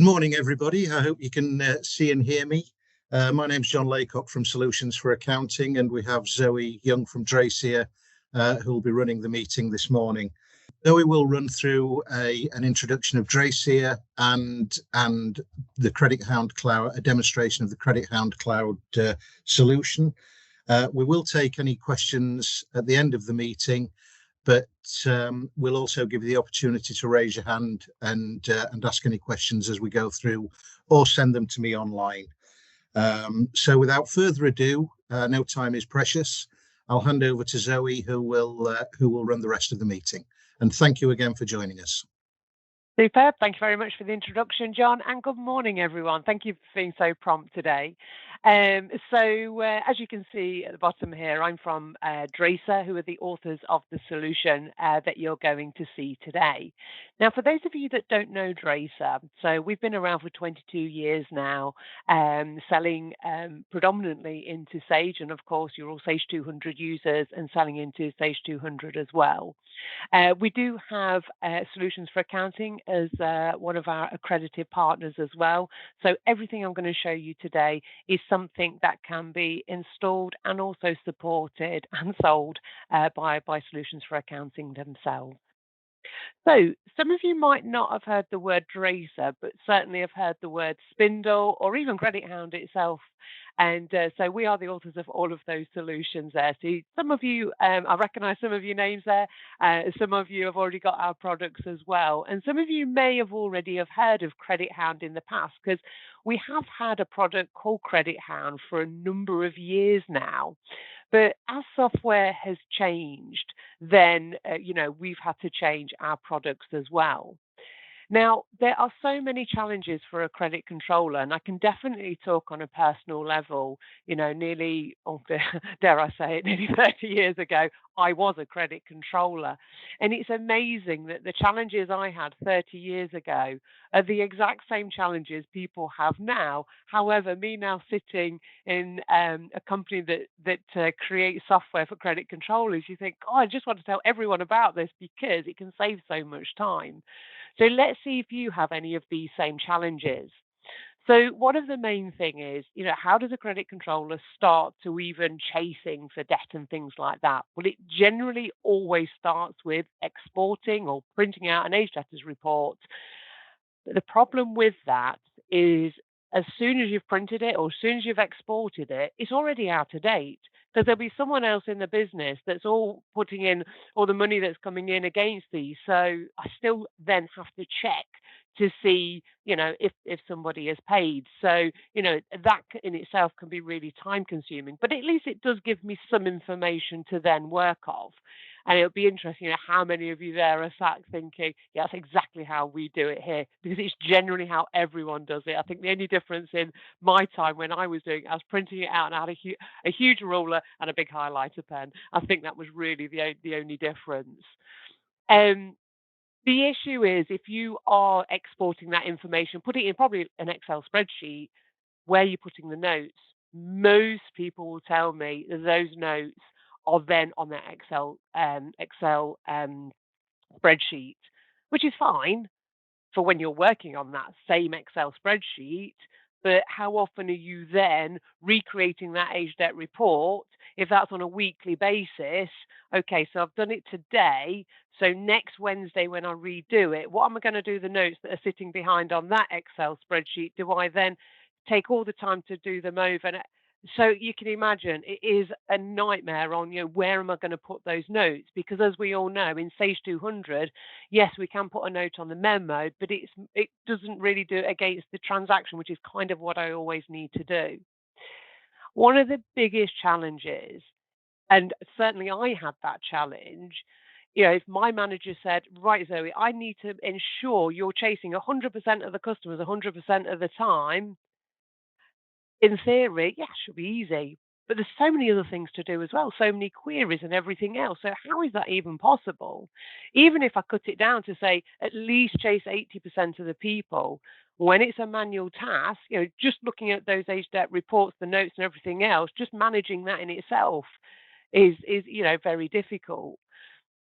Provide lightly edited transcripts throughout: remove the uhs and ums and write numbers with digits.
morning, everybody. I hope you can see and hear me. My name's John Laycock from Solutions for Accounting, and we have Zoe Young from Draycir, who will be running the meeting this morning. Zoe will run through an introduction of Draycir and the Credit Hound Cloud, a demonstration of the Credit Hound Cloud solution. We will take any questions at the end of the meeting, but we'll also give you the opportunity to raise your hand and ask any questions as we go through, or send them to me online. So without further ado, no time is precious. I'll hand over to Zoe, who will run the rest of the meeting. And thank you again for joining us. Superb. Thank you very much for the introduction, John, and good morning, everyone. Thank you for being so prompt today. As you can see at the bottom here, I'm from Draycir, who are the authors of the solution that you're going to see today. Now, for those of you that don't know Draycir, so we've been around for 22 years now, selling predominantly into Sage, and of course, you're all Sage 200 users and selling into Sage 200 as well. We do have Solutions for Accounting as one of our accredited partners as well. So everything I'm going to show you today is something that can be installed and also supported and sold by Solutions for Accounting themselves. So some of you might not have heard the word Draycir, but certainly have heard the word Spindle or even Credit Hound itself. And so we are the authors of all of those solutions there. So some of you, I recognise some of your names there. Some of you have already got our products as well. And some of you may have already have heard of Credit Hound in the past, because we have had a product called Credit Hound for a number of years now. But as software has changed, then, we've had to change our products as well. Now, there are so many challenges for a credit controller, and I can definitely talk on a personal level. Nearly, dare I say it, nearly 30 years ago, I was a credit controller. And it's amazing that the challenges I had 30 years ago are the exact same challenges people have now. However, me now sitting in a company that creates software for credit controllers, you think, I just want to tell everyone about this because it can save so much time. So let's see if you have any of these same challenges. So one of the main thing is, how does a credit controller start to even chasing for debt and things like that? Well, it generally always starts with exporting or printing out an age debtors report. But the problem with that is, as soon as you've printed it or as soon as you've exported it, it's already out of date, because there'll be someone else in the business that's all putting in all the money that's coming in against these. So I still then have to check to see, if somebody has paid. So, that in itself can be really time consuming, but at least it does give me some information to then work off. And it'll be interesting, how many of you there are sat thinking, yeah, that's exactly how we do it here, because it's generally how everyone does it. I think the only difference in my time when I was doing it, I was printing it out and I had a huge ruler and a big highlighter pen. I think that was really the only difference. The issue is, if you are exporting that information, put it in probably an Excel spreadsheet, where you're putting the notes. Most people will tell me that those notes are then on that Excel spreadsheet, which is fine for when you're working on that same Excel spreadsheet. But how often are you then recreating that age debt report if that's on a weekly basis? Okay, so I've done it today. So next Wednesday when I redo it, what am I going to do the notes that are sitting behind on that Excel spreadsheet? Do I then take all the time to do them over? And so you can imagine it is a nightmare on, where am I going to put those notes? Because as we all know, in Sage 200, yes, we can put a note on the memo, but it doesn't really do it against the transaction, which is kind of what I always need to do. One of the biggest challenges, and certainly I had that challenge, if my manager said, right, Zoe, I need to ensure you're chasing 100% of the customers 100% of the time, in theory, yeah, it should be easy. But there's so many other things to do as well, so many queries and everything else. So how is that even possible? Even if I cut it down to say at least chase 80% of the people, when it's a manual task, just looking at those age debt reports, the notes and everything else, just managing that in itself is very difficult.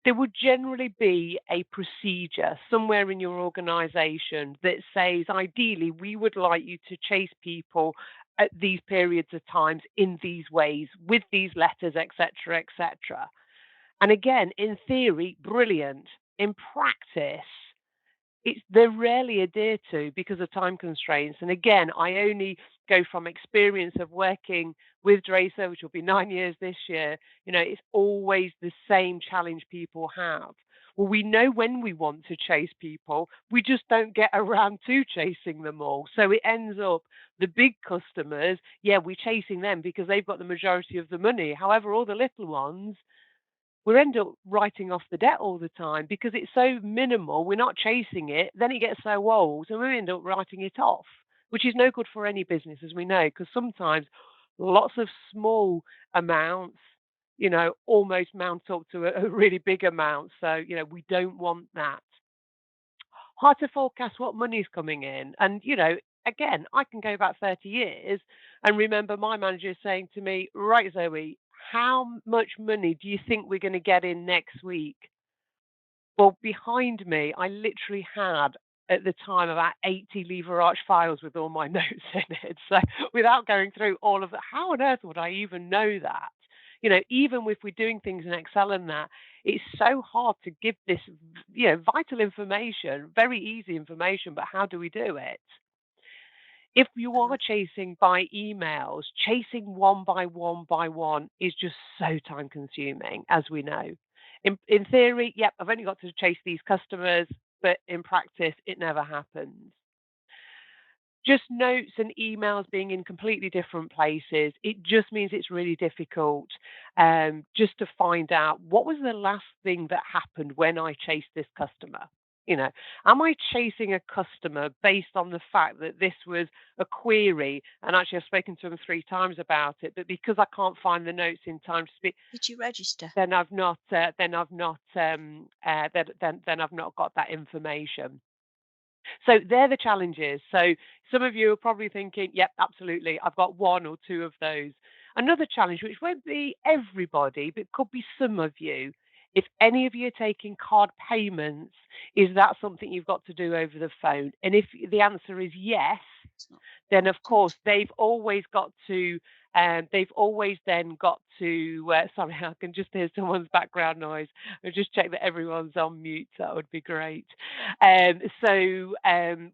There would generally be a procedure somewhere in your organization that says, ideally, we would like you to chase people at these periods of times in these ways, with these letters, etc., etc. And again, in theory, brilliant. In practice, they're rarely adhered to because of time constraints. And again, I only go from experience of working with Draycir, which will be 9 years this year. It's always the same challenge people have. Well, we know when we want to chase people, we just don't get around to chasing them all. So it ends up the big customers, yeah, we're chasing them because they've got the majority of the money. However, all the little ones, we end up writing off the debt all the time because it's so minimal. We're not chasing it. Then it gets so old, and we end up writing it off, which is no good for any business, as we know, because sometimes lots of small amounts, almost mount up to a really big amount. So, we don't want that. Hard to forecast what money's coming in. And, again, I can go back 30 years and remember my manager saying to me, right, Zoe, how much money do you think we're going to get in next week? Well, behind me, I literally had at the time about 80 lever arch files with all my notes in it. So without going through all of that, how on earth would I even know that? Even if we're doing things in Excel and that, it's so hard to give this, vital information, very easy information, but how do we do it? If you are chasing by emails, chasing one by one is just so time consuming, as we know. In theory, yep, I've only got to chase these customers, but in practice, it never happens. Just notes and emails being in completely different places, it just means it's really difficult just to find out what was the last thing that happened when I chased this customer. Am I chasing a customer based on the fact that this was a query? And actually, I've spoken to them 3 times about it, but because I can't find the notes in time to speak, Did you register? then I've not, then I've not, then I've not got that information. So they're the challenges. So some of you are probably thinking, yep, absolutely, I've got 1 or 2 of those. Another challenge, which won't be everybody, but could be some of you. If any of you are taking card payments, is that something you've got to do over the phone? And if the answer is yes, then of course they've always got to they've always then got to sorry, I can just hear someone's background noise. I'll just check that everyone's on mute. That would be great. So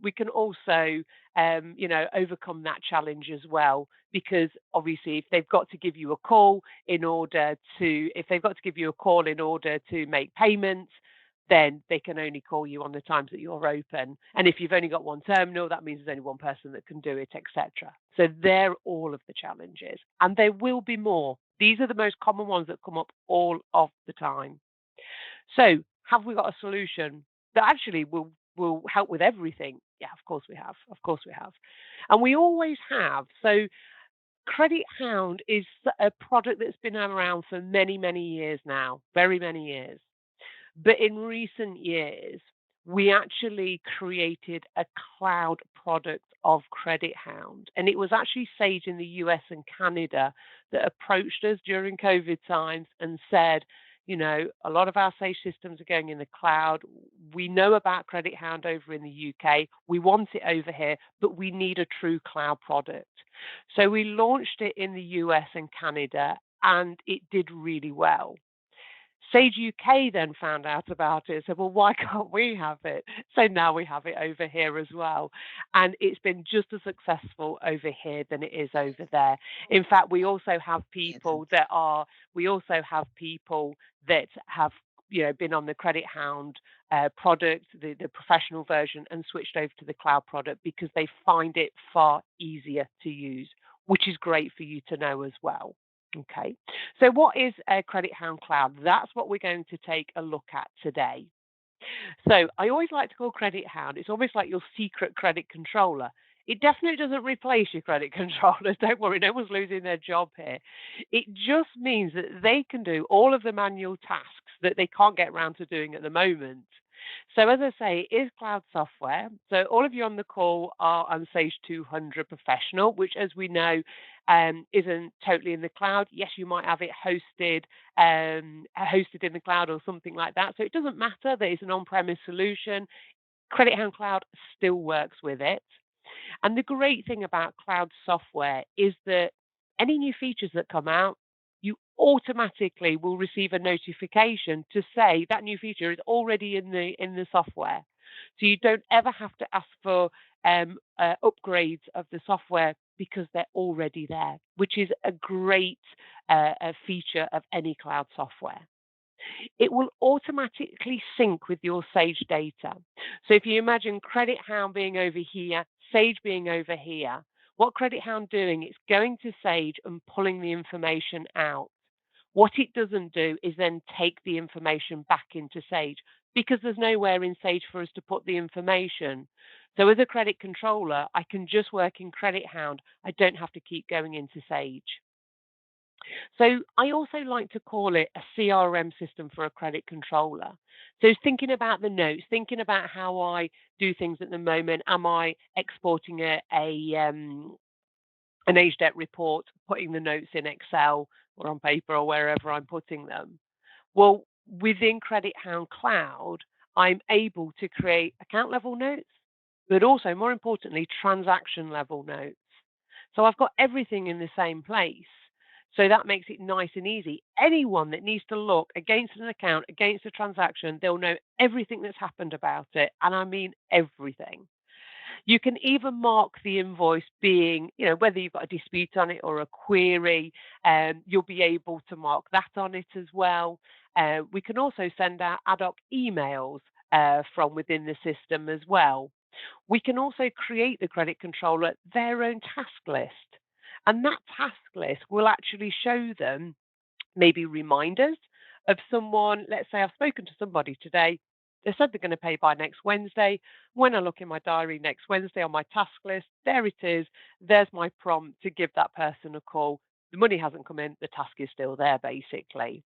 we can also overcome that challenge as well, because obviously if they've got to give you a call in order to make payments, then they can only call you on the times that you're open. And if you've only got one terminal, that means there's only one person that can do it, etc. So they're all of the challenges. And there will be more. These are the most common ones that come up all of the time. So have we got a solution that actually will help with everything? Yeah, of course we have. Of course we have. And we always have. So Credit Hound is a product that's been around for many, many years now, very many years. But in recent years, we actually created a cloud product of Credit Hound. And it was actually Sage in the US and Canada that approached us during COVID times and said, a lot of our Sage systems are going in the cloud. We know about Credit Hound over in the UK. We want it over here, but we need a true cloud product. So we launched it in the US and Canada, and it did really well. Sage UK then found out about it and said, well, why can't we have it? So now we have it over here as well. And it's been just as successful over here than it is over there. In fact, we also have people that have been on the Credit Hound product, the professional version, and switched over to the cloud product because they find it far easier to use, which is great for you to know as well. Okay, so what is a Credit Hound Cloud? That's what we're going to take a look at today. So I always like to call Credit Hound, it's almost like your secret credit controller. It definitely doesn't replace your credit controllers. Don't worry, no one's losing their job here. It just means that they can do all of the manual tasks that they can't get around to doing at the moment. So as I say, it is cloud software. So all of you on the call are on Sage 200 Professional, which, as we know, isn't totally in the cloud. Yes, you might have it hosted in the cloud or something like that. So it doesn't matter that it's an on-premise solution. Credit Hound Cloud still works with it. And the great thing about cloud software is that any new features that come out, you automatically will receive a notification to say that new feature is already in the software. So you don't ever have to ask for upgrades of the software because they're already there, which is a great feature of any cloud software. It will automatically sync with your Sage data. So if you imagine Credit Hound being over here, Sage being over here, what Credit Hound doing, it's going to Sage and pulling the information out. What it doesn't do is then take the information back into Sage because there's nowhere in Sage for us to put the information. So as a credit controller, I can just work in Credit Hound. I don't have to keep going into Sage. So I also like to call it a CRM system for a credit controller. So thinking about the notes, thinking about how I do things at the moment. Am I exporting an age debt report, putting the notes in Excel or on paper or wherever I'm putting them? Well, within Credit Hound Cloud, I'm able to create account level notes, but also more importantly, transaction level notes. So I've got everything in the same place. So that makes it nice and easy. Anyone that needs to look against an account, against a transaction, they'll know everything that's happened about it. And I mean everything. You can even mark the invoice being, whether you've got a dispute on it or a query, you'll be able to mark that on it as well. We can also send out ad hoc emails from within the system as well. We can also create the credit controller their own task list. And that task list will actually show them maybe reminders of someone. Let's say I've spoken to somebody today. They said they're going to pay by next Wednesday. When I look in my diary next Wednesday on my task list, there it is. There's my prompt to give that person a call. The money hasn't come in. The task is still there, basically.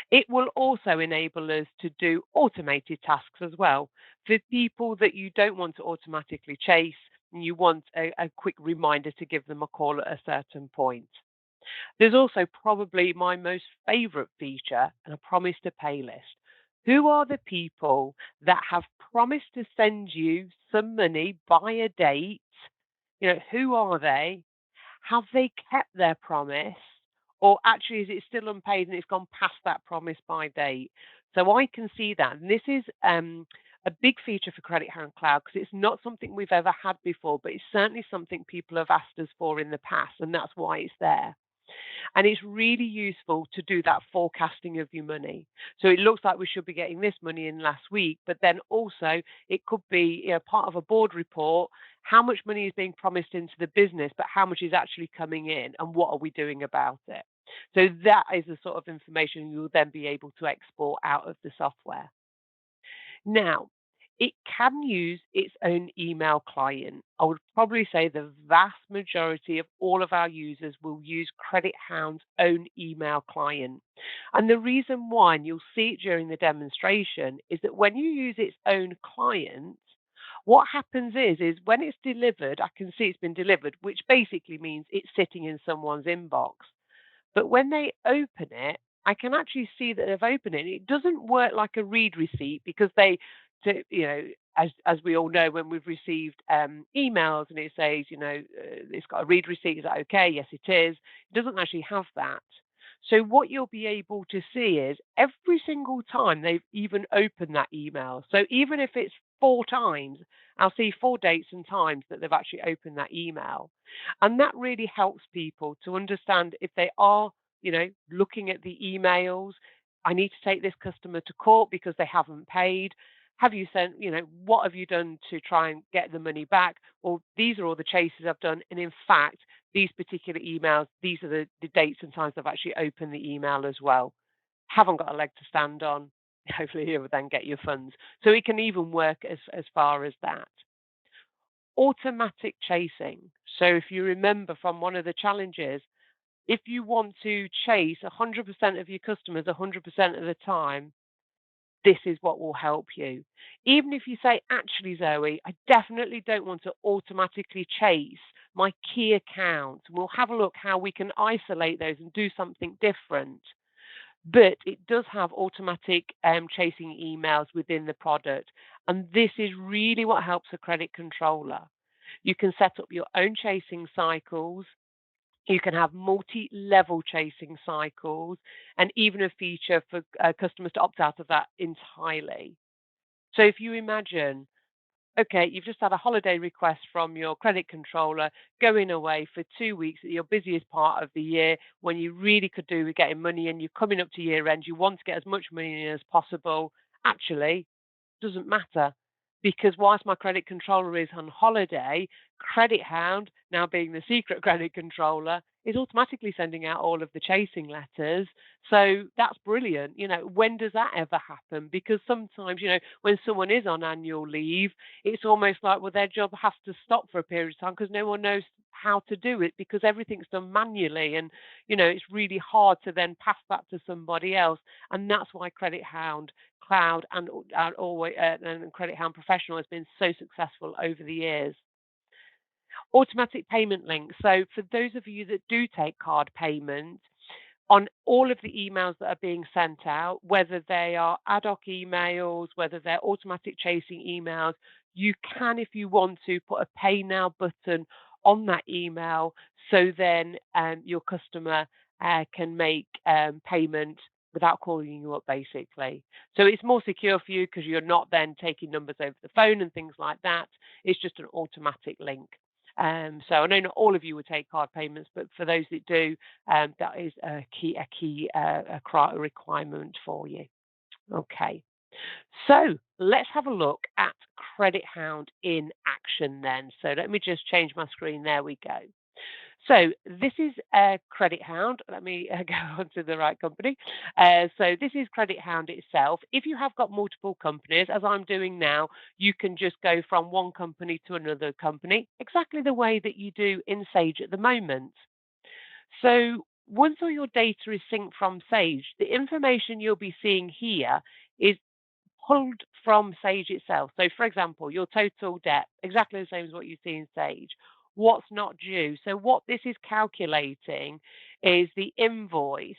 It will also enable us to do automated tasks as well. For people that you don't want to automatically chase, and you want a quick reminder to give them a call at a certain point. There's also probably my most favorite feature, and a promise to pay list. Who are the people that have promised to send you some money by a date? Who are they? Have they kept their promise? Or actually, is it still unpaid and it's gone past that promise by date? So I can see that. And this is a big feature for Credit Hound Cloud because it's not something we've ever had before, but it's certainly something people have asked us for in the past, and that's why it's there. And it's really useful to do that forecasting of your money. So it looks like we should be getting this money in last week, but then also it could be part of a board report. How much money is being promised into the business, but how much is actually coming in, and what are we doing about it? So that is the sort of information you'll then be able to export out of the software. Now, it can use its own email client. I would probably say the vast majority of all of our users will use Credit Hound's own email client. And the reason why, and you'll see it during the demonstration, is that when you use its own client, what happens is when it's delivered, I can see it's been delivered, which basically means it's sitting in someone's inbox. But when they open it, I can actually see that they've opened it. It doesn't work like a read receipt because as we all know, when we've received emails and it says, it's got a read receipt, is that okay? Yes, it is. It doesn't actually have that. So what you'll be able to see is every single time they've even opened that email. So even if it's 4 times, I'll see 4 dates and times that they've actually opened that email. And that really helps people to understand if they are, looking at the emails. I need to take this customer to court because they haven't paid. Have you sent, what have you done to try and get the money back? Well, these are all the chases I've done. And in fact, these particular emails, these are the dates and times I've actually opened the email as well. Haven't got a leg to stand on. Hopefully you will then get your funds. So it can even work as far as that. Automatic chasing. So if you remember from one of the challenges, if you want to chase 100% of your customers 100% of the time, this is what will help you. Even if you say, actually, Zoe, I definitely don't want to automatically chase my key accounts. We'll have a look how we can isolate those and do something different. But it does have automatic chasing emails within the product. And this is really what helps a credit controller. You can set up your own chasing cycles. You can have multi-level chasing cycles and even a feature for customers to opt out of that entirely. So if you imagine, okay, you've just had a holiday request from your credit controller going away for 2 weeks at your busiest part of the year when you really could do with getting money in, you're coming up to year end, you want to get as much money in as possible. Actually, doesn't matter because whilst my credit controller is on holiday, Credit Hound, now being the secret credit controller, is automatically sending out all of the chasing letters. So that's brilliant. When does that ever happen? Because sometimes, when someone is on annual leave, it's almost like, well, their job has to stop for a period of time because no one knows how to do it because everything's done manually. And, it's really hard to then pass that to somebody else. And that's why Credit Hound Cloud and Credit Hound Professional has been so successful over the years. Automatic payment links. So for those of you that do take card payments, on all of the emails that are being sent out, whether they are ad hoc emails, whether they're automatic chasing emails, you can, if you want to, put a pay now button on that email so then your customer can make payment without calling you up, basically. So it's more secure for you because you're not then taking numbers over the phone and things like that. It's just an automatic link. So I know not all of you would take card payments, but for those that do, that is a key requirement for you. Okay. So let's have a look at Credit Hound in action then. So let me just change my screen. There we go. So this is Credit Hound. Let me go on to the right company. So this is Credit Hound itself. If you have got multiple companies, as I'm doing now, you can just go from one company to another company, exactly the way that you do in Sage at the moment. So once all your data is synced from Sage, the information you'll be seeing here is pulled from Sage itself. So, for example, your total debt, exactly the same as what you see in Sage. What's not due? So, what this is calculating is the invoice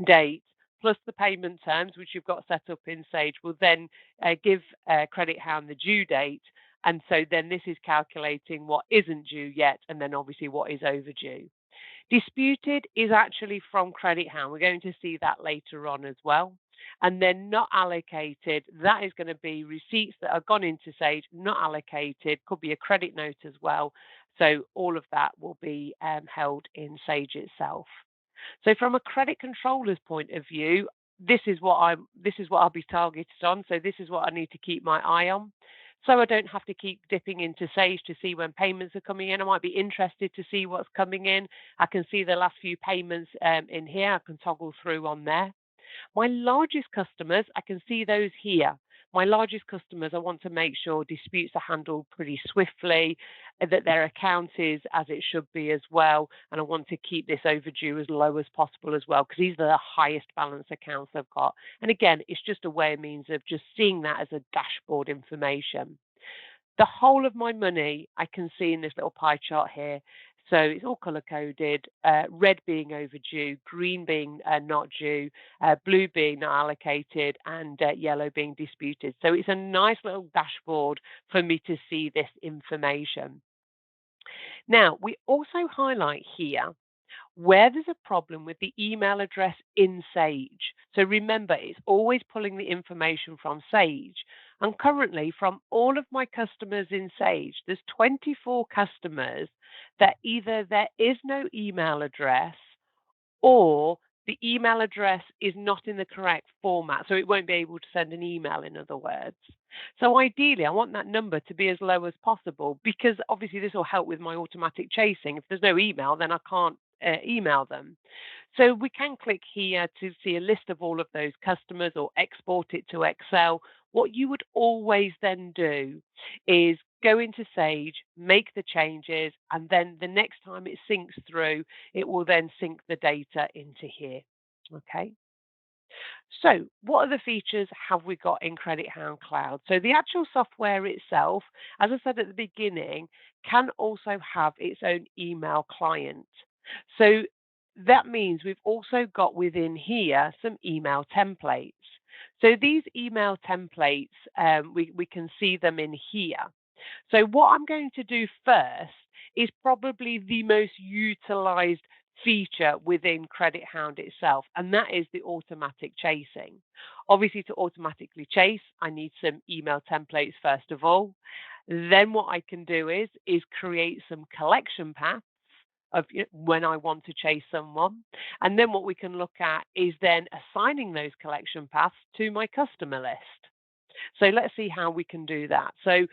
date plus the payment terms, which you've got set up in Sage, will then give Credit Hound the due date. And so then this is calculating what isn't due yet, and then obviously what is overdue. Disputed is actually from Credit Hound. We're going to see that later on as well. And then not allocated, that is going to be receipts that have gone into Sage, not allocated, could be a credit note as well. So all of that will be held in Sage itself. So from a credit controller's point of view, this is what I'll be targeted on. So this is what I need to keep my eye on. So I don't have to keep dipping into Sage to see when payments are coming in. I might be interested to see what's coming in. I can see the last few payments in here. I can toggle through on there. My largest customers, I can see those here. My largest customers, I want to make sure disputes are handled pretty swiftly, that their account is as it should be as well. And I want to keep this overdue as low as possible as well, because these are the highest balance accounts I've got. And again, it's just a way of means of just seeing that as a dashboard information. The whole of my money I can see in this little pie chart here. So it's all color coded, red being overdue, green being not due, blue being not allocated, and yellow being disputed. So it's a nice little dashboard for me to see this information. Now, we also highlight here where there's a problem with the email address in Sage. So remember, it's always pulling the information from Sage. And currently, from all of my customers in Sage, there's 24 customers that either there is no email address or the email address is not in the correct format. So it won't be able to send an email, in other words. So ideally, I want that number to be as low as possible because obviously this will help with my automatic chasing. If there's no email, then I can't email them. So we can click here to see a list of all of those customers or export it to Excel. What you would always then do is go into Sage, make the changes, and then the next time it syncs through, it will then sync the data into here. Okay. So, what other features have we got in Credit Hound Cloud? So, the actual software itself, as I said at the beginning, can also have its own email client. So, that means we've also got within here some email templates. So, these email templates, we can see them in here. So, what I'm going to do first is probably the most utilized feature within Credit Hound itself, and that is the automatic chasing. Obviously, to automatically chase, I need some email templates first of all. Then what I can do is create some collection paths of when I want to chase someone. And then what we can look at is then assigning those collection paths to my customer list. So let's see how we can do that. So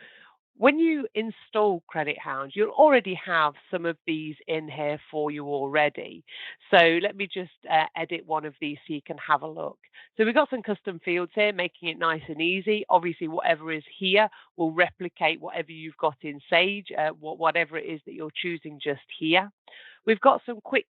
when you install Credit Hound, you'll already have some of these in here for you already. So let me just edit one of these so you can have a look. So we've got some custom fields here, making it nice and easy. Obviously, whatever is here will replicate whatever you've got in Sage, whatever it is that you're choosing just here. We've got some quick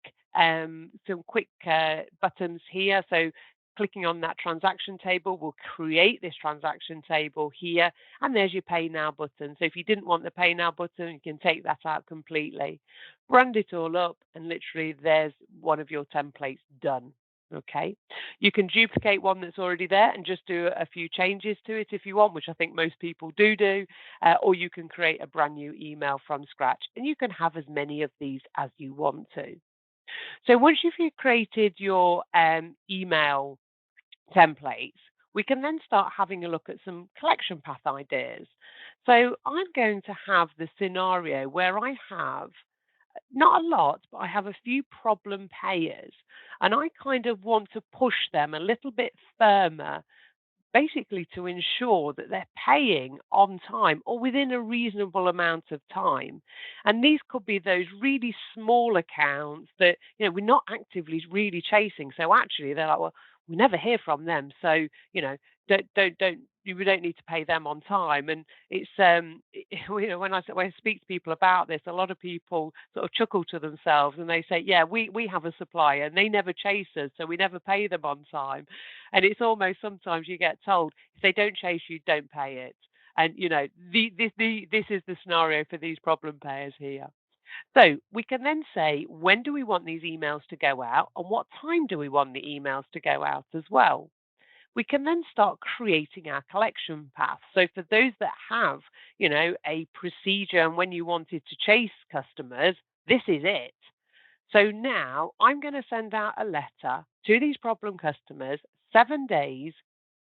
buttons here. So clicking on that transaction table will create this transaction table here, and there's your Pay Now button. So if you didn't want the Pay Now button, you can take that out completely. Brand it all up, and literally there's one of your templates done. Okay. You can duplicate one that's already there and just do a few changes to it if you want, which I think most people do, or you can create a brand new email from scratch, and you can have as many of these as you want to. So once you've created your email templates, we can then start having a look at some collection path ideas. So I'm going to have the scenario where I have not a lot, but I have a few problem payers, and I kind of want to push them a little bit firmer, basically to ensure that they're paying on time or within a reasonable amount of time. And these could be those really small accounts that, we're not actively really chasing. So actually they're like, well, we never hear from them. So, we don't need to pay them on time. And it's when I speak to people about this, a lot of people sort of chuckle to themselves and they say, yeah, we have a supplier and they never chase us, so we never pay them on time. And it's almost sometimes you get told if they don't chase you, don't pay it. And this is the scenario for these problem payers here. So we can then say when do we want these emails to go out and what time do we want the emails to go out as well. We can then start creating our collection path. So for those that have, a procedure and when you wanted to chase customers, this is it. So now I'm going to send out a letter to these problem customers 7 days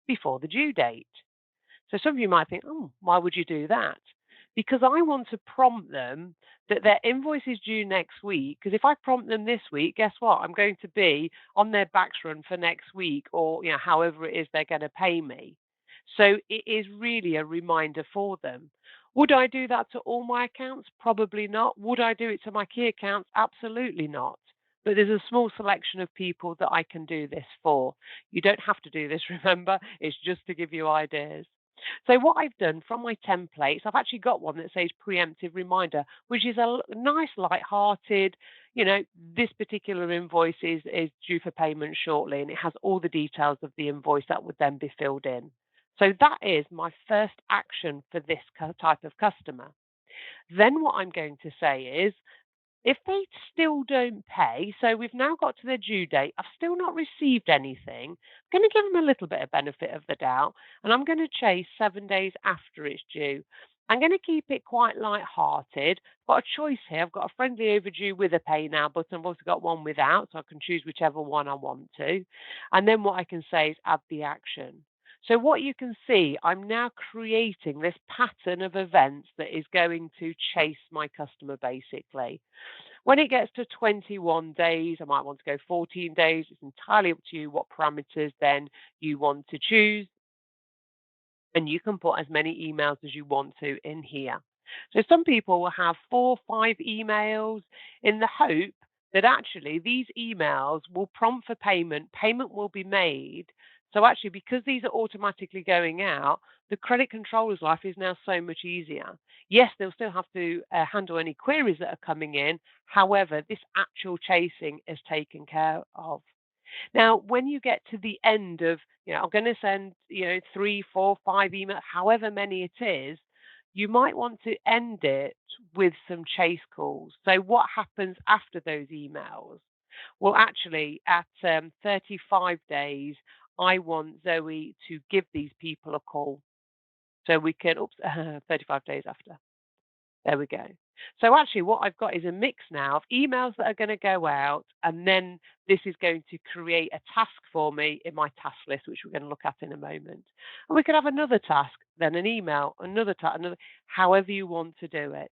before the due date. So some of you might think, oh, why would you do that? Because I want to prompt them that their invoice is due next week. Because if I prompt them this week, guess what? I'm going to be on their backs run for next week or however it is they're going to pay me. So it is really a reminder for them. Would I do that to all my accounts? Probably not. Would I do it to my key accounts? Absolutely not. But there's a small selection of people that I can do this for. You don't have to do this, remember? It's just to give you ideas. So what I've done from my templates, I've actually got one that says preemptive reminder, which is a nice, light-hearted, this particular invoice is due for payment shortly, and it has all the details of the invoice that would then be filled in. So that is my first action for this type of customer. Then what I'm going to say is, if they still don't pay, so we've now got to their due date, I've still not received anything, I'm going to give them a little bit of benefit of the doubt, and I'm going to chase 7 days after it's due. I'm going to keep it quite light-hearted. I've got a choice here. I've got a friendly overdue with a pay now button. I've also got one without, so I can choose whichever one I want to. And then what I can say is add the action. So what you can see, I'm now creating this pattern of events that is going to chase my customer basically. When it gets to 21 days, I might want to go 14 days. It's entirely up to you what parameters then you want to choose. And you can put as many emails as you want to in here. So some people will have 4 or 5 emails in the hope that actually these emails will prompt for payment, payment will be made. So actually, because these are automatically going out, the credit controller's life is now so much easier. Yes, they'll still have to handle any queries that are coming in. However, this actual chasing is taken care of. Now, when you get to the end of, I'm going to send, 3, 4, 5 emails, however many it is, you might want to end it with some chase calls. So, what happens after those emails? Well, actually, at 35 days, I want Zoe to give these people a call. So we can, oops, 35 days after. There we go. So actually what I've got is a mix now of emails that are going to go out, and then this is going to create a task for me in my task list, which we're going to look at in a moment. And we could have another task, then an email, another task, another, however you want to do it.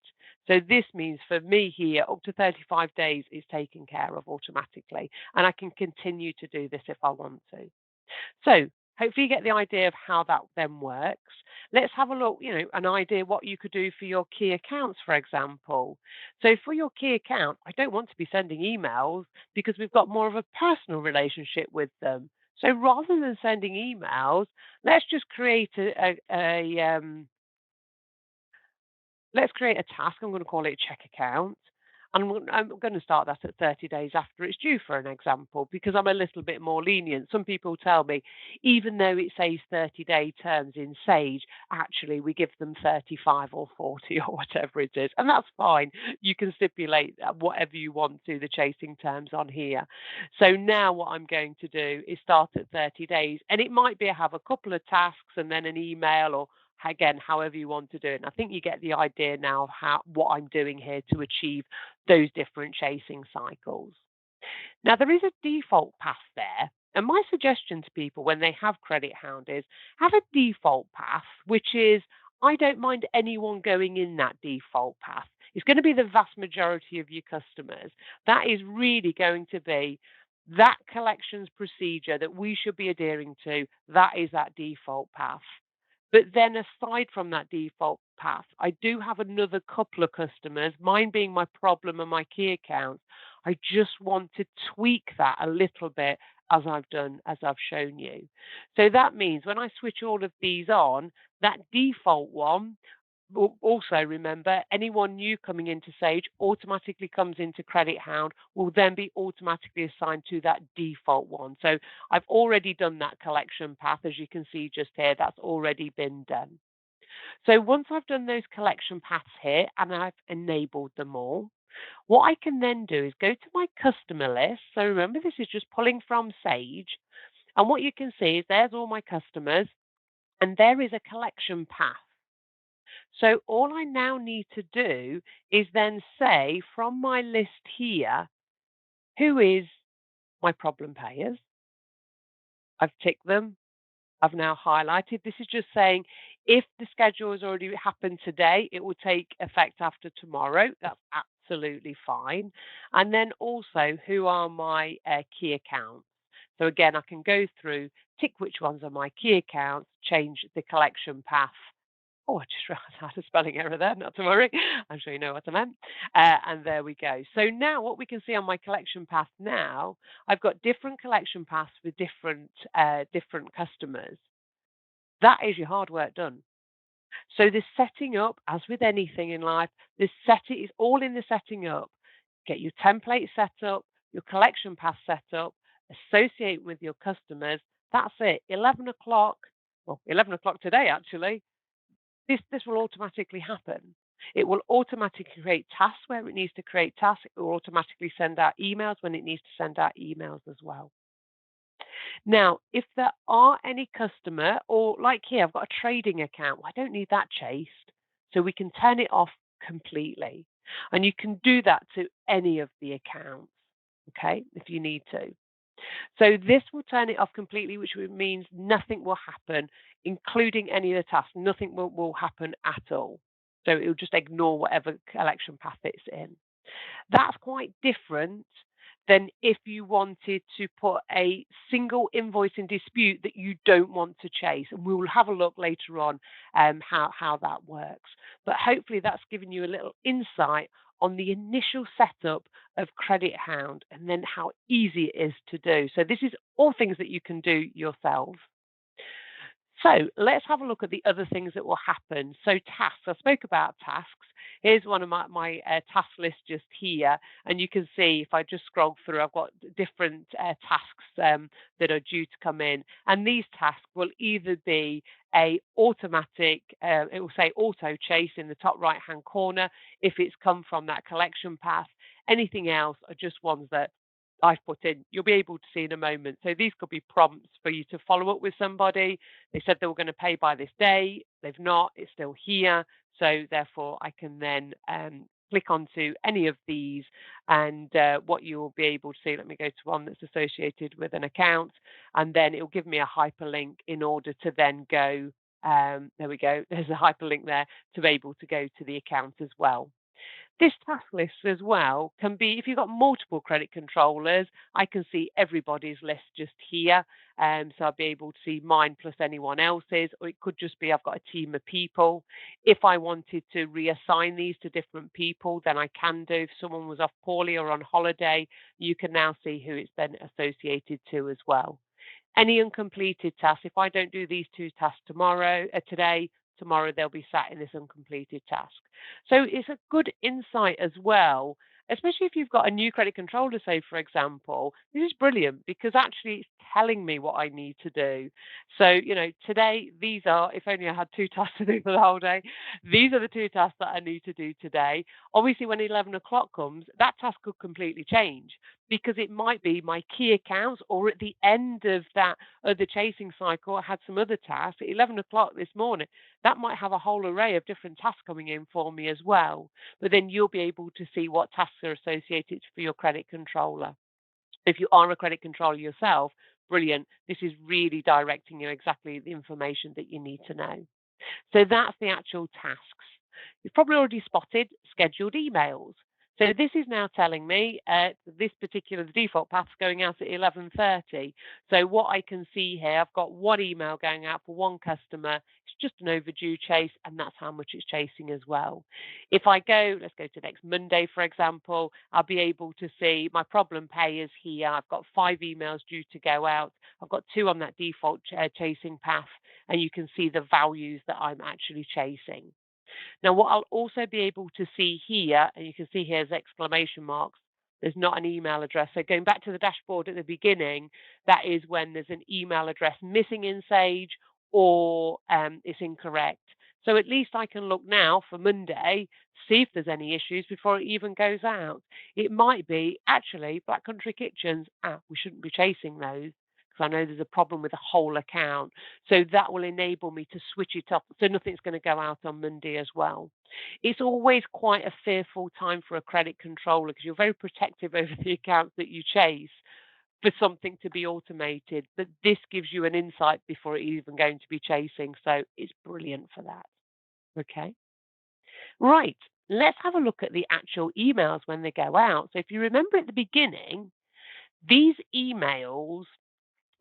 So this means for me here, up to 35 days is taken care of automatically, and I can continue to do this if I want to. So hopefully you get the idea of how that then works. Let's have a look, an idea what you could do for your key accounts, for example. So for your key account, I don't want to be sending emails because we've got more of a personal relationship with them. So rather than sending emails, let's just create let's create a task. I'm going to call it a check account. And I'm going to start that at 30 days after it's due, for an example, because I'm a little bit more lenient. Some people tell me, even though it says 30-day terms in Sage, actually we give them 35 or 40 or whatever it is. And that's fine. You can stipulate whatever you want to the chasing terms on here. So now what I'm going to do is start at 30 days. And it might be I have a couple of tasks and then an email, or again, however you want to do it. And I think you get the idea now of what I'm doing here to achieve those different chasing cycles. Now, there is a default path there. And my suggestion to people when they have Credit Hound is have a default path, which is I don't mind anyone going in that default path. It's going to be the vast majority of your customers. That is really going to be that collections procedure that we should be adhering to. That is that default path. But then aside from that default path, I do have another couple of customers, mine being my problem and my key accounts. I just want to tweak that a little bit as I've shown you. So that means when I switch all of these on, that default one, also remember, anyone new coming into Sage automatically comes into Credit Hound, will then be automatically assigned to that default one. So I've already done that collection path, as you can see just here, that's already been done. So once I've done those collection paths here and I've enabled them all, what I can then do is go to my customer list. So remember, this is just pulling from Sage. And what you can see is there's all my customers, and there is a collection path. So all I now need to do is then say from my list here, who is my problem payers? I've ticked them. I've now highlighted. This is just saying if the schedule has already happened today, it will take effect after tomorrow. That's absolutely fine. And then also, who are my key accounts? So again, I can go through, tick which ones are my key accounts, change the collection path. Oh, I just realised I had a spelling error there, not to worry. I'm sure you know what I meant. And there we go. So now what we can see on my collection path now, I've got different collection paths with different customers. That is your hard work done. So the setting up, as with anything in life, the setting is all in the setting up. Get your template set up, your collection path set up, associate with your customers. That's it. 11 o'clock, well, 11 o'clock today, actually, this will automatically happen. It will automatically create tasks where it needs to create tasks. It will automatically send out emails when it needs to send out emails as well. Now, if there are any customer, or like here, I've got a trading account, well, I don't need that chased. So we can turn it off completely. And you can do that to any of the accounts, okay, if you need to. So this will turn it off completely, which means nothing will happen, including any of the tasks. Nothing will happen at all. So it will just ignore whatever collection path it's in. That's quite different than if you wanted to put a single invoice in dispute that you don't want to chase. And we will have a look later on how that works. But hopefully that's given you a little insight on the initial setup of Credit Hound and then how easy it is to do. So this is all things that you can do yourself. So let's have a look at the other things that will happen. So tasks, I spoke about tasks. Here's one of my task list just here. And you can see if I just scroll through, I've got different tasks that are due to come in. And these tasks will either be a automatic, it will say auto chase in the top right hand corner if it's come from that collection path. Anything else are just ones that I've put in. You'll be able to see in a moment. So these could be prompts for you to follow up with somebody. They said they were going to pay by this day. They've not. It's still here. So therefore, I can then click onto any of these, and what you will be able to see. Let me go to one that's associated with an account, and then it will give me a hyperlink in order to then go. There we go. There's a hyperlink there to be able to go to the account as well. This task list as well can be, if you've got multiple credit controllers, I can see everybody's list just here. So I'll be able to see mine plus anyone else's, or it could just be I've got a team of people. If I wanted to reassign these to different people, then I can do. If someone was off poorly or on holiday, you can now see who it's then associated to as well. Any uncompleted tasks, if I don't do these two tasks today, tomorrow they'll be sat in this uncompleted task. So it's a good insight as well, especially if you've got a new credit controller, say, for example. This is brilliant because actually it's telling me what I need to do. So, today, these are, if only I had two tasks to do for the whole day, these are the two tasks that I need to do today. Obviously, when 11 o'clock comes, that task could completely change because it might be my key accounts, or at the end of that of the chasing cycle, I had some other tasks at 11 o'clock this morning. That might have a whole array of different tasks coming in for me as well. But then you'll be able to see what tasks are associated for your credit controller. If you are a credit controller yourself, brilliant. This is really directing you exactly the information that you need to know. So that's the actual tasks. You've probably already spotted scheduled emails. So this is now telling me this particular, the default path is going out at 11:30. So what I can see here, I've got one email going out for one customer. It's just an overdue chase, and that's how much it's chasing as well. If I go, let's go to next Monday, for example, I'll be able to see my problem payers here. I've got 5 emails due to go out. I've got 2 on that default chasing path, and you can see the values that I'm actually chasing. Now, what I'll also be able to see here, and you can see here as exclamation marks, there's not an email address. So going back to the dashboard at the beginning, that is when there's an email address missing in Sage, or it's incorrect. So at least I can look now for Monday, see if there's any issues before it even goes out. It might be actually Black Country Kitchens. We shouldn't be chasing those because I know there's a problem with the whole account. So that will enable me to switch it up so nothing's going to go out on Monday as well. It's always quite a fearful time for a credit controller because you're very protective over the accounts that you chase for something to be automated. But this gives you an insight before it's even going to be chasing. So it's brilliant for that. Okay. Right. Let's have a look at the actual emails when they go out. So if you remember at the beginning, these emails,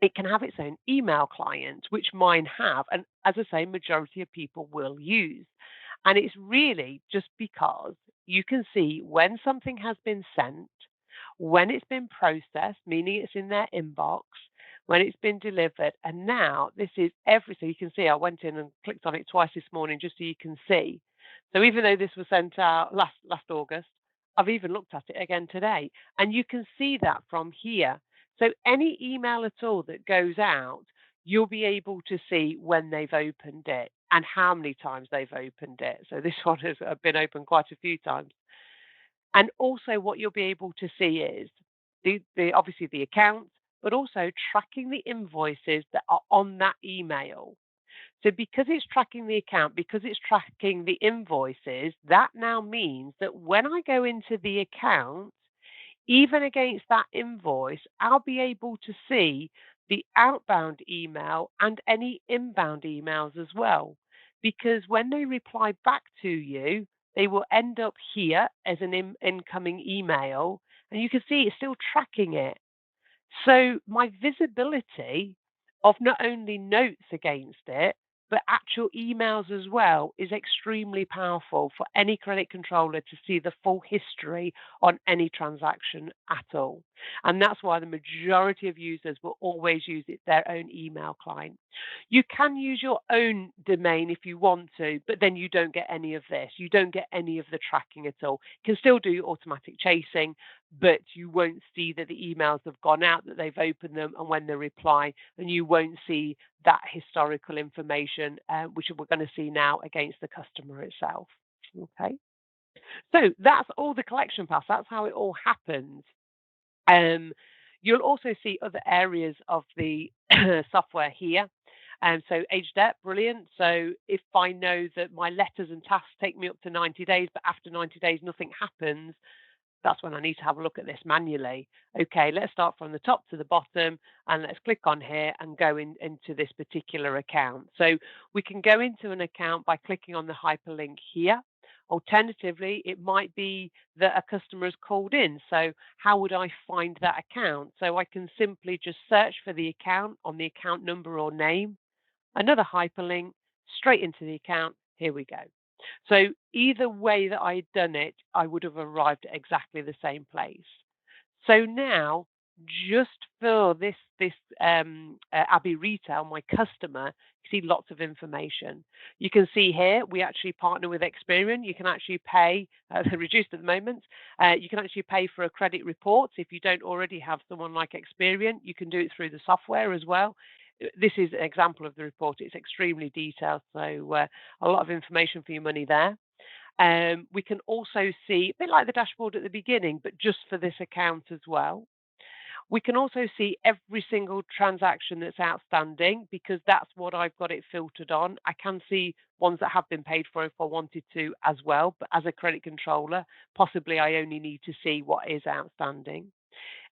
it can have its own email client, which mine have. And as I say, majority of people will use. And it's really just because you can see when something has been sent, when it's been processed, meaning it's in their inbox, when it's been delivered. And now this is every, so you can see I went in and clicked on it twice this morning just so you can see. So even though this was sent out last August, I've even looked at it again today. And you can see that from here. So any email at all that goes out, you'll be able to see when they've opened it and how many times they've opened it. So this one has been opened quite a few times. And also what you'll be able to see is the obviously the account, but also tracking the invoices that are on that email. So because it's tracking the account, because it's tracking the invoices, that now means that when I go into the account, even against that invoice, I'll be able to see the outbound email and any inbound emails as well. Because when they reply back to you, they will end up here as an incoming email, and you can see it's still tracking it. So my visibility of not only notes against it, but actual emails as well is extremely powerful for any credit controller to see the full history on any transaction at all. And that's why the majority of users will always use their own email client. You can use your own domain if you want to, but then you don't get any of this. You don't get any of the tracking at all. You can still do automatic chasing, but you won't see that the emails have gone out, that they've opened them, and when they reply, and you won't see that historical information, which we're going to see now against the customer itself. Okay. So that's all the collection paths. That's how it all happens. Um, you'll also see other areas of the software here. So age debt, brilliant. So if I know that my letters and tasks take me up to 90 days, but after 90 days nothing happens, that's when I need to have a look at this manually. Okay, let's start from the top to the bottom and let's click on here and go into this particular account. So we can go into an account by clicking on the hyperlink here. Alternatively, it might be that a customer has called in. So how would I find that account? So I can simply just search for the account on the account number or name, another hyperlink, straight into the account. Here we go. So either way that I'd done it, I would have arrived at exactly the same place. So now, just for this Abbey Retail, my customer, you see lots of information. You can see here we actually partner with Experian. You can actually pay, they're reduced at the moment. You can actually pay for a credit report if you don't already have someone like Experian. You can do it through the software as well. This is an example of the report. It's extremely detailed, so a lot of information for your money there. We can also see, a bit like the dashboard at the beginning, but just for this account as well. We can also see every single transaction that's outstanding because that's what I've got it filtered on. I can see ones that have been paid for if I wanted to as well, but as a credit controller, possibly I only need to see what is outstanding.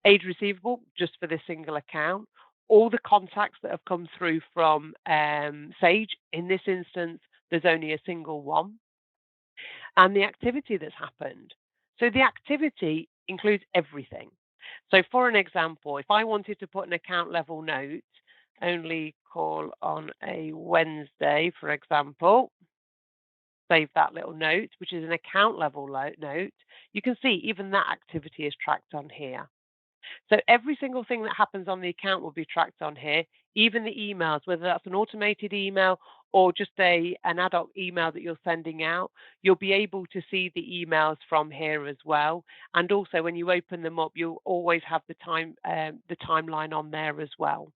Age receivable, just for this single account. All the contacts that have come through from Sage, in this instance, there's only a single one, and the activity that's happened. So the activity includes everything. So for an example, if I wanted to put an account level note, only call on a Wednesday, for example, save that little note, which is an account level note, you can see even that activity is tracked on here. So every single thing that happens on the account will be tracked on here, even the emails, whether that's an automated email or just an ad hoc email that you're sending out, you'll be able to see the emails from here as well. And also when you open them up, you'll always have the timeline on there as well.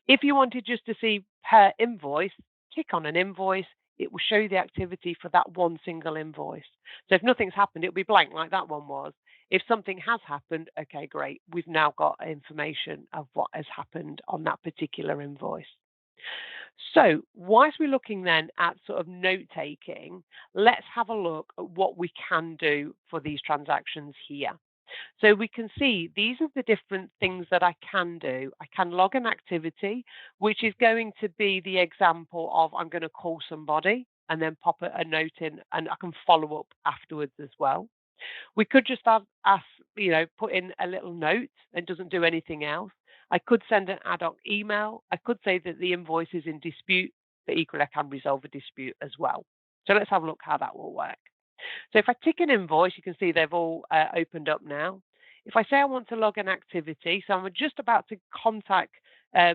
If you wanted just to see per invoice, click on an invoice. It will show you the activity for that one single invoice. So if nothing's happened, it'll be blank like that one was. If something has happened, okay, great. We've now got information of what has happened on that particular invoice. So whilst we're looking then at sort of note taking, let's have a look at what we can do for these transactions here. So we can see these are the different things that I can do. I can log an activity, which is going to be the example of I'm going to call somebody and then pop a note in, and I can follow up afterwards as well. We could just put in a little note and doesn't do anything else. I could send an ad hoc email. I could say that the invoice is in dispute, but equally I can resolve a dispute as well. So let's have a look how that will work. So if I tick an invoice, you can see they've all opened up now. If I say I want to log an activity, so I'm just about to contact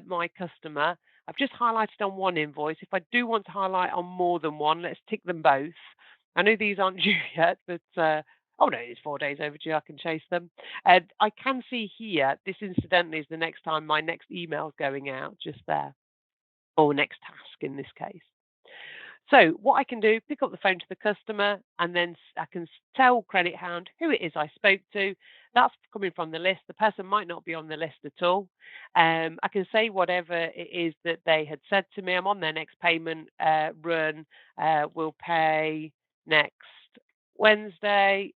my customer, I've just highlighted on one invoice. If I do want to highlight on more than one, let's tick them both. I know these aren't due yet, but oh no, it's 4 days overdue. I can chase them. And I can see here, this incidentally is the next time my next email is going out, just there, or next task in this case. So what I can do, pick up the phone to the customer, and then I can tell Credit Hound who it is I spoke to. That's coming from the list. The person might not be on the list at all. I can say whatever it is that they had said to me. I'm on their next payment run. We'll pay next Wednesday.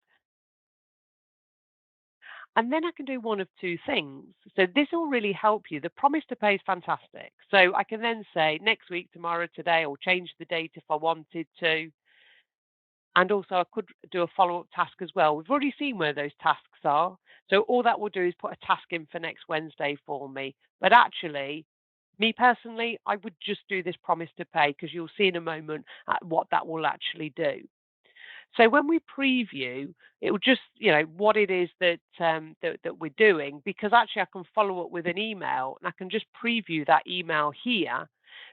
And then I can do one of two things. So this will really help you. The promise to pay is fantastic. So I can then say next week, tomorrow, today, or change the date if I wanted to. And also I could do a follow-up task as well. We've already seen where those tasks are. So all that will do is put a task in for next Wednesday for me. But actually, me personally, I would just do this promise to pay because you'll see in a moment what that will actually do. So when we preview, it will just, what it is that we're doing, because actually I can follow up with an email and I can just preview that email here,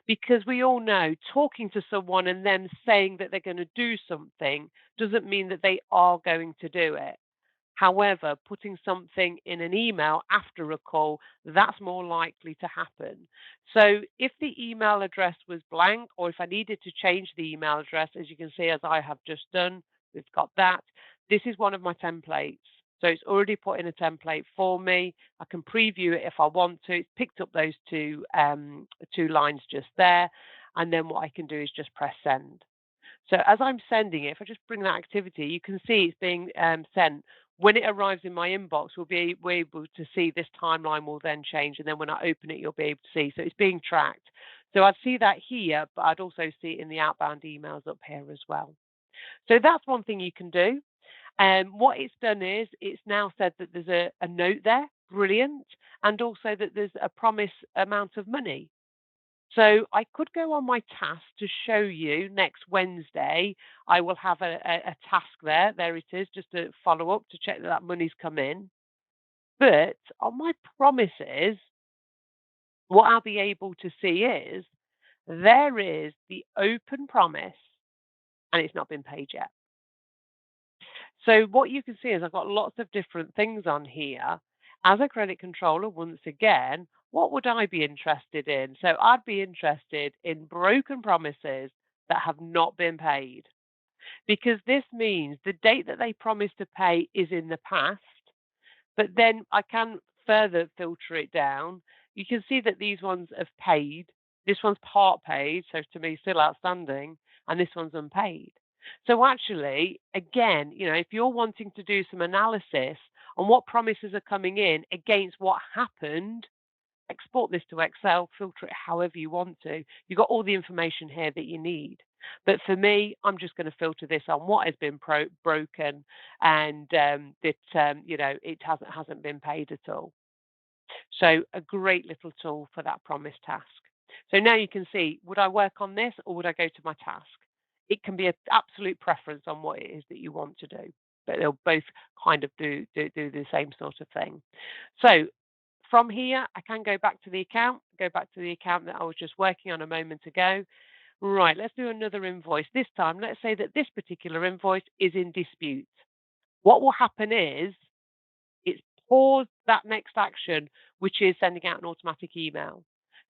because we all know talking to someone and them saying that they're going to do something doesn't mean that they are going to do it. However, putting something in an email after a call, that's more likely to happen. So if the email address was blank, or if I needed to change the email address, as you can see, as I have just done, we've got that. This is one of my templates. So it's already put in a template for me. I can preview it if I want to. It's picked up those two lines just there. And then what I can do is just press send. So as I'm sending it, if I just bring that activity, you can see it's being sent. When it arrives in my inbox, we're able to see this timeline will then change. And then when I open it, you'll be able to see. So it's being tracked. So I'd see that here, but I'd also see it in the outbound emails up here as well. So that's one thing you can do. And what it's done is it's now said that there's a note there, brilliant, and also that there's a promise amount of money. So I could go on my task to show you next Wednesday. I will have a task there. There it is, just to follow up to check that that money's come in. But on my promises, what I'll be able to see is there is the open promise and it's not been paid yet. So what you can see is I've got lots of different things on here. As a credit controller, once again, what would I be interested in? So I'd be interested in broken promises that have not been paid, because this means the date that they promised to pay is in the past, but then I can further filter it down. You can see that these ones have paid. This one's part paid, so to me still outstanding, and this one's unpaid. So actually, again, if you're wanting to do some analysis on what promises are coming in against what happened, export this to Excel, filter it however you want to. You've got all the information here that you need. But for me, I'm just going to filter this on what has been broken, and it hasn't been paid at all. So a great little tool for that promise task. So now you can see, would I work on this or would I go to my task? It can be an absolute preference on what it is that you want to do, but they'll both kind of do the same sort of thing. So from here, I can go back to the account that I was just working on a moment ago. Right, let's do another invoice. This time, let's say that this particular invoice is in dispute. What will happen is it's pause that next action, which is sending out an automatic email.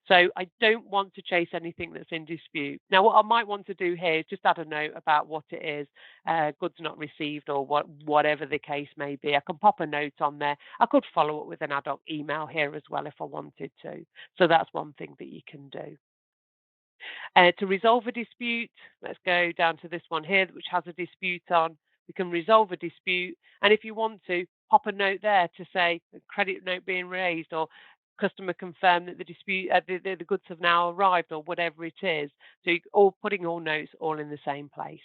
So I don't want to chase anything that's in dispute. Now, what I might want to do here is just add a note about what it is, goods not received, or whatever the case may be. I can pop a note on there. I could follow up with an ad hoc email here as well if I wanted to. So that's one thing that you can do. To resolve a dispute, let's go down to this one here, which has a dispute on. We can resolve a dispute. And if you want to, pop a note there to say credit note being raised, or customer confirm that the dispute, the goods have now arrived, or whatever it is. So you're all putting all notes all in the same place.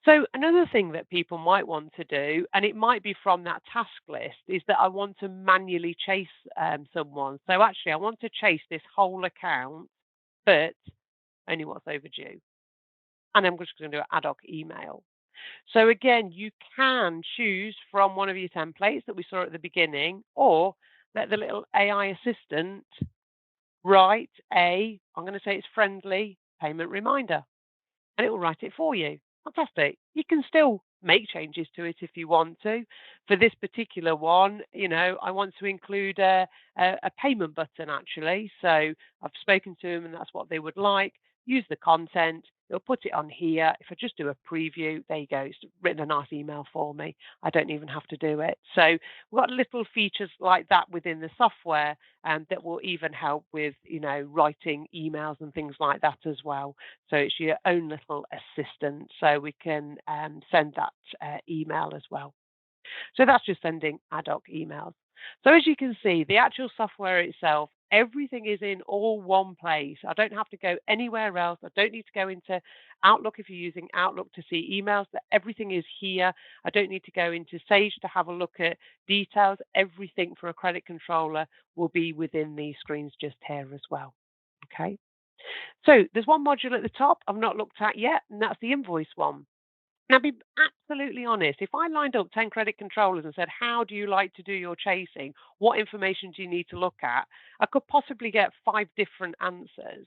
So another thing that people might want to do, and it might be from that task list, is that I want to manually chase someone. So actually, I want to chase this whole account, but only what's overdue. And I'm just going to do an ad hoc email. So again, you can choose from one of your templates that we saw at the beginning, or let the little AI assistant write I'm going to say it's friendly payment reminder, and it will write it for you. Fantastic. You can still make changes to it if you want to. For this particular one, I want to include a payment button actually. So I've spoken to them and that's what they would like. Use the content. It'll put it on here. If I just do a preview, there you go. It's written a nice email for me. I don't even have to do it. So we've got little features like that within the software, that will even help with, writing emails and things like that as well. So it's your own little assistant. So we can send that email as well. So that's just sending ad hoc emails. So as you can see, the actual software itself, everything is in all one place. I don't have to go anywhere else. I don't need to go into Outlook if you're using Outlook to see emails. But everything is here. I don't need to go into Sage to have a look at details. Everything for a credit controller will be within these screens just here as well. Okay. So there's one module at the top I've not looked at yet, and that's the invoice one. Now, be absolutely honest. If I lined up 10 credit controllers and said, how do you like to do your chasing? What information do you need to look at? I could possibly get 5 different answers.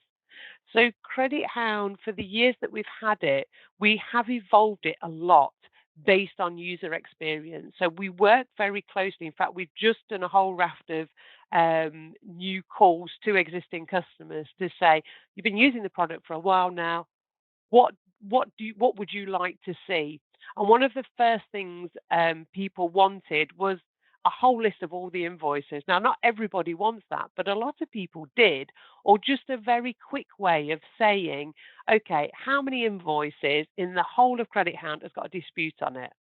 So, Credit Hound, for the years that we've had it, we have evolved it a lot based on user experience. So, we work very closely. In fact, we've just done a whole raft of new calls to existing customers to say, you've been using the product for a while now. What what would you like to see? And one of the first things people wanted was a whole list of all the invoices. Now, not everybody wants that, but a lot of people did, or just a very quick way of saying, okay, how many invoices in the whole of Credit Hound has got a dispute on it?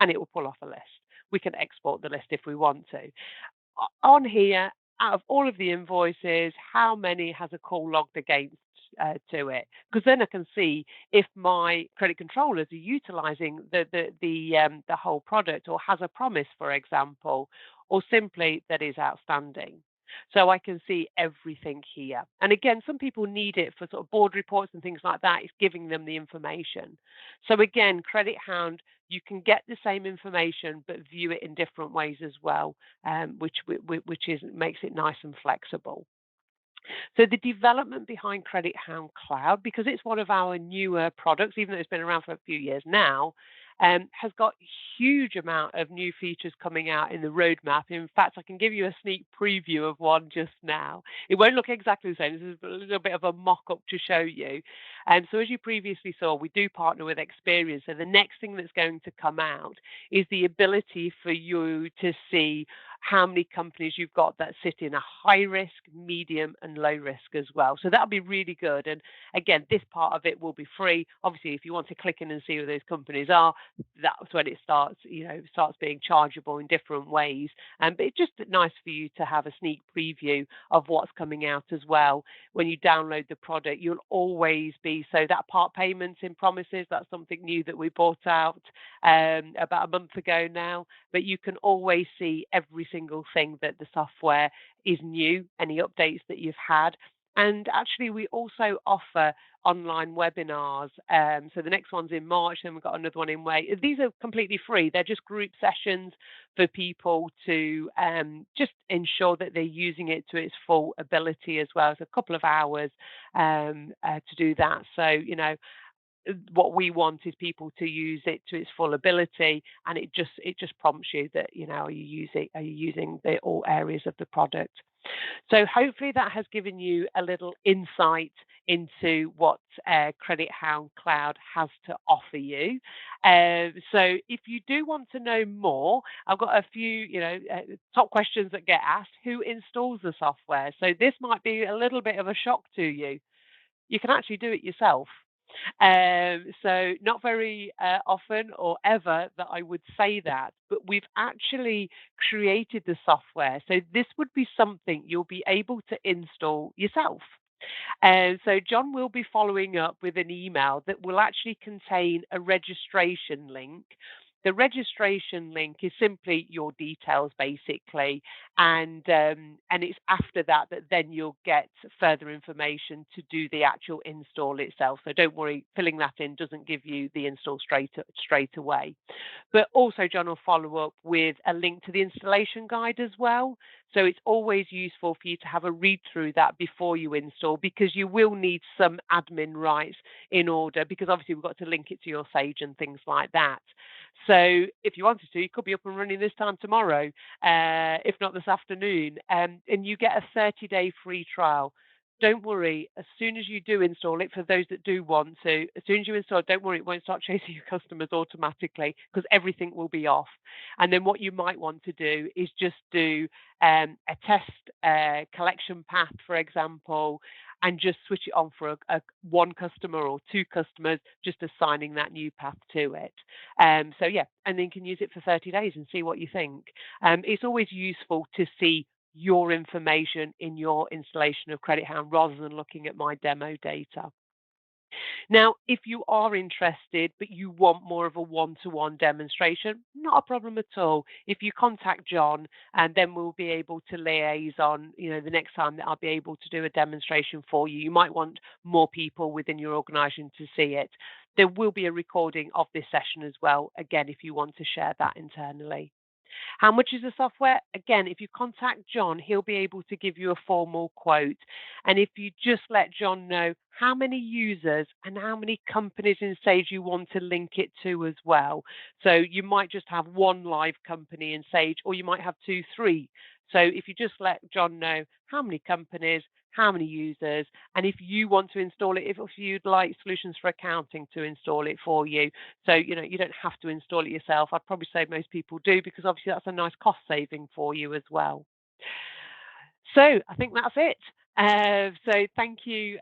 And it will pull off a list. We can export the list if we want to on here, out of all of the invoices, how many has a call logged against to it? Because then I can see if my credit controllers are utilizing the whole product or has a promise, for example, or simply that is outstanding. So I can see everything here. And again, some people need it for sort of board reports and things like that. It's giving them the information. So again, Credit Hound, you can get the same information but view it in different ways as well, which is makes it nice and flexible. So the development behind Credit Hound Cloud, because it's one of our newer products, even though it's been around for a few years now, has got huge amount of new features coming out in the roadmap. In fact, I can give you a sneak preview of one just now. It won't look exactly the same. This is a little bit of a mock-up to show you. So as you previously saw, we do partner with Experience. So the next thing that's going to come out is the ability for you to see how many companies you've got that sit in a high risk, medium, and low risk as well. So that'll be really good. And again, this part of it will be free. Obviously, if you want to click in and see who those companies are, that's when it starts, starts being chargeable in different ways. But it's just nice for you to have a sneak preview of what's coming out as well. When you download the product, you'll always be, so that part payments in promises, that's something new that we brought out about a month ago now. But you can always see every single thing that the software is new, any updates that you've had. And actually, we also offer online webinars. So the next one's in March, then we've got another one in May. These are completely free. They're just group sessions for people to just ensure that they're using it to its full ability as well. It's a couple of hours to do that. So, what we want is people to use it to its full ability, and it just prompts you that are you using the all areas of the product. So hopefully that has given you a little insight into what Credit Hound Cloud has to offer you. So if you do want to know more, I've got a few top questions that get asked. Who installs the software? So this might be a little bit of a shock to you. You can actually do it yourself. So not very often or ever that I would say that, but we've actually created the software. So this would be something you'll be able to install yourself. And so John will be following up with an email that will actually contain a registration link. The registration link is simply your details, basically, and it's after that that then you'll get further information to do the actual install itself. So don't worry, filling that in doesn't give you the install straight away. But also, John will follow up with a link to the installation guide as well. So it's always useful for you to have a read through that before you install, because you will need some admin rights in order, because obviously we've got to link it to your Sage and things like that. So if you wanted to, you could be up and running this time tomorrow, if not this afternoon, and you get a 30-day free trial. Don't worry, as soon as you do install it, for those that do want to, as soon as you install it, don't worry, it won't start chasing your customers automatically, because everything will be off. And then what you might want to do is just do a test collection path, for example, and just switch it on for a one customer or two customers, just assigning that new path to it. So yeah, and then you can use it for 30 days and see what you think. It's always useful to see your information in your installation of Credit Hound rather than looking at my demo data. Now, if you are interested, but you want more of a one-to-one demonstration, not a problem at all. If you contact John, and then we'll be able to liaise on, the next time that I'll be able to do a demonstration for you. You might want more people within your organisation to see it. There will be a recording of this session as well, again, if you want to share that internally. How much is the software? Again, if you contact John, he'll be able to give you a formal quote. And if you just let John know how many users and how many companies in Sage you want to link it to as well. So you might just have one live company in Sage, or you might have two, three. So if you just let John know how many companies, how many users, and if you want to install it, if you'd like Solutions for Accounting to install it for you, so, you don't have to install it yourself. I'd probably say most people do, because obviously that's a nice cost saving for you as well. So I think that's it. So thank you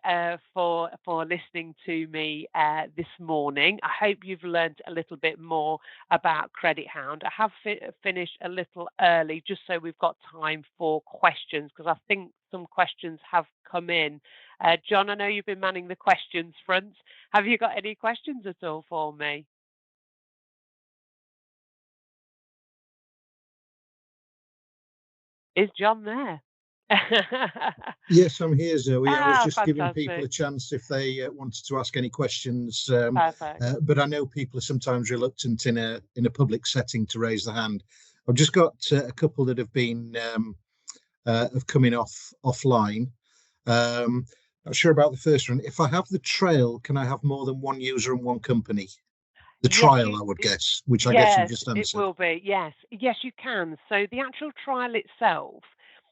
for listening to me this morning. I hope you've learned a little bit more about Credit Hound. I have finished a little early just so we've got time for questions, because I think some questions have come in. John, I know you've been manning the questions front. Have you got any questions at all for me? Is John there? Yes, I'm here, Zoe. I was Ah, just giving people a fantastic. chance if they wanted to ask any questions, Perfect. but I know people are sometimes reluctant in a public setting to raise the hand. I've just got a couple that have been of coming offline. Not sure about the first one. If I have the trail, can I have more than one user and one company? The Yes, trial, I would guess, which I guess you've yes, just it answered. will be. Yes, yes, you can. So the actual trial itself,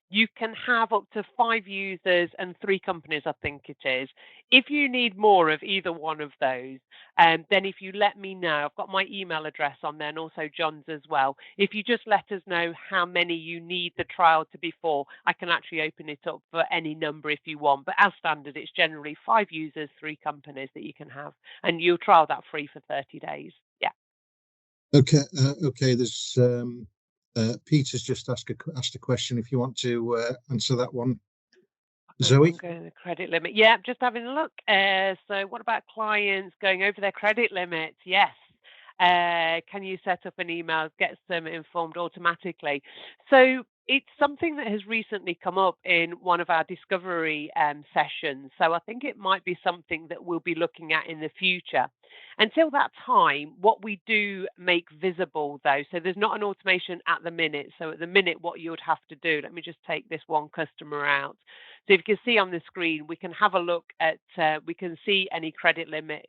you can have up to 5 users and 3 companies, I think it is. If you need more of either one of those, then if you let me know, I've got my email address on there and also John's as well. If you just let us know how many you need the trial to be for, I can actually open it up for any number if you want. But as standard, it's generally 5 users, 3 companies that you can have, and you'll trial that free for 30 days. Yeah. Okay, okay. There's Peter's just asked a question. If you want to answer that one, Zoe. Ongoing the credit limit. Yeah, just having a look. So what about clients going over their credit limit? Yes. Can you set up an email, gets them informed automatically? So it's something that has recently come up in one of our discovery sessions. So I think it might be something that we'll be looking at in the future. Until that time, what we do make visible though, so there's not an automation at the minute. So at the minute, what you would have to do, let me just take this one customer out. So if you can see on the screen, we can have a look at, we can see any credit limit,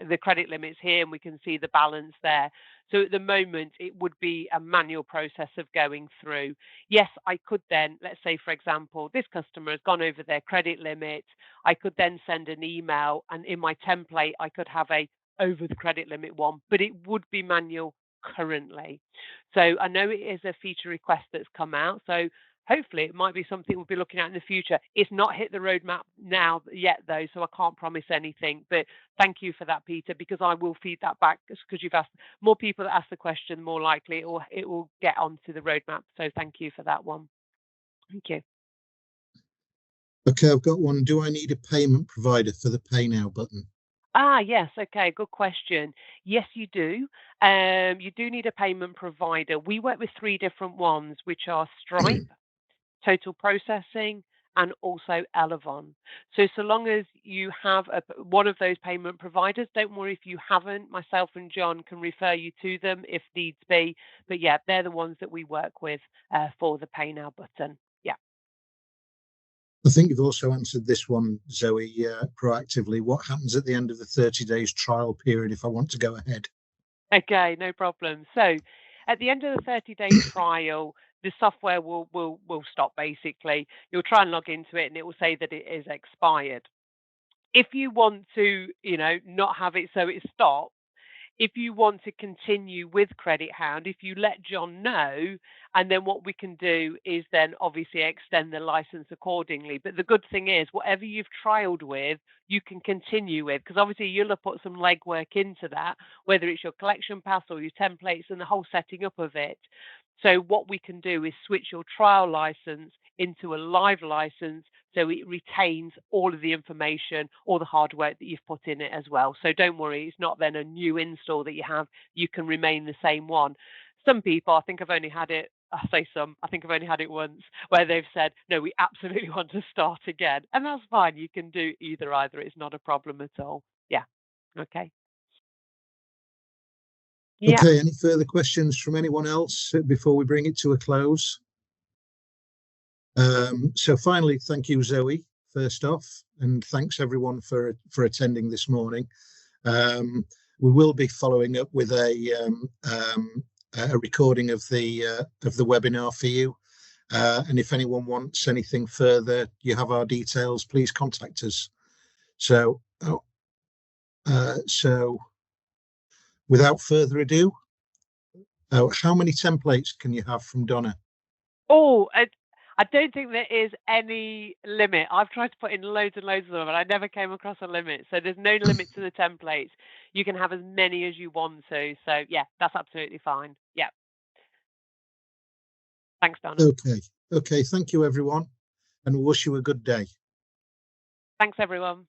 the credit limits here, and we can see the balance there. So at the moment, it would be a manual process of going through. Yes, I could then, let's say, for example, this customer has gone over their credit limit. I could then send an email, and in my template, I could have a over the credit limit one, but it would be manual currently. So I know it is a feature request that's come out. So hopefully it might be something we'll be looking at in the future. It's not hit the roadmap now yet though, so I can't promise anything. But thank you for that, Peter, because I will feed that back, because you've asked more people that ask the question, more likely it will get onto the roadmap. So thank you for that one. Thank you. Okay, I've got one. Do I need a payment provider for the Pay Now button? Ah, yes. Okay, good question. Yes, you do. You do need a payment provider. We work with 3 different ones, which are Stripe, Total Processing, and also Elevon. So long as you have one of those payment providers, don't worry if you haven't. Myself and John can refer you to them if needs be. But yeah, they're the ones that we work with for the Pay Now button. Yeah. I think you've also answered this one, Zoe, proactively. What happens at the end of the 30 days trial period if I want to go ahead? Okay, no problem. So at the end of the 30-day trial, the software will stop basically. You'll try and log into it and it will say that it is expired. If you want to, not have it so it stops, if you want to continue with Credit Hound, if you let John know, and then what we can do is then obviously extend the license accordingly. But the good thing is, whatever you've trialed with, you can continue with, because obviously you'll have put some legwork into that, whether it's your collection pass or your templates and the whole setting up of it. So what we can do is switch your trial license into a live license, so it retains all of the information, all the hardware that you've put in it as well. So don't worry, it's not then a new install that you have. You can remain the same one. Some people, I think I've only had it, I say some, I think I've only had it once, where they've said, no, we absolutely want to start again. And that's fine. You can do either. It's not a problem at all. Yeah. Okay. Yeah. Okay, any further questions from anyone else before we bring it to a close? So finally, thank you, Zoe, first off, and thanks everyone for attending this morning. We will be following up with a recording of the webinar for you. And if anyone wants anything further, you have our details, please contact us. So without further ado, how many templates can you have from Donna? Oh, I don't think there is any limit. I've tried to put in loads and loads of them, and I never came across a limit. So there's no limit to the templates. You can have as many as you want to. So yeah, that's absolutely fine. Yeah. Thanks, Donna. Okay. Thank you, everyone, and we wish you a good day. Thanks, everyone.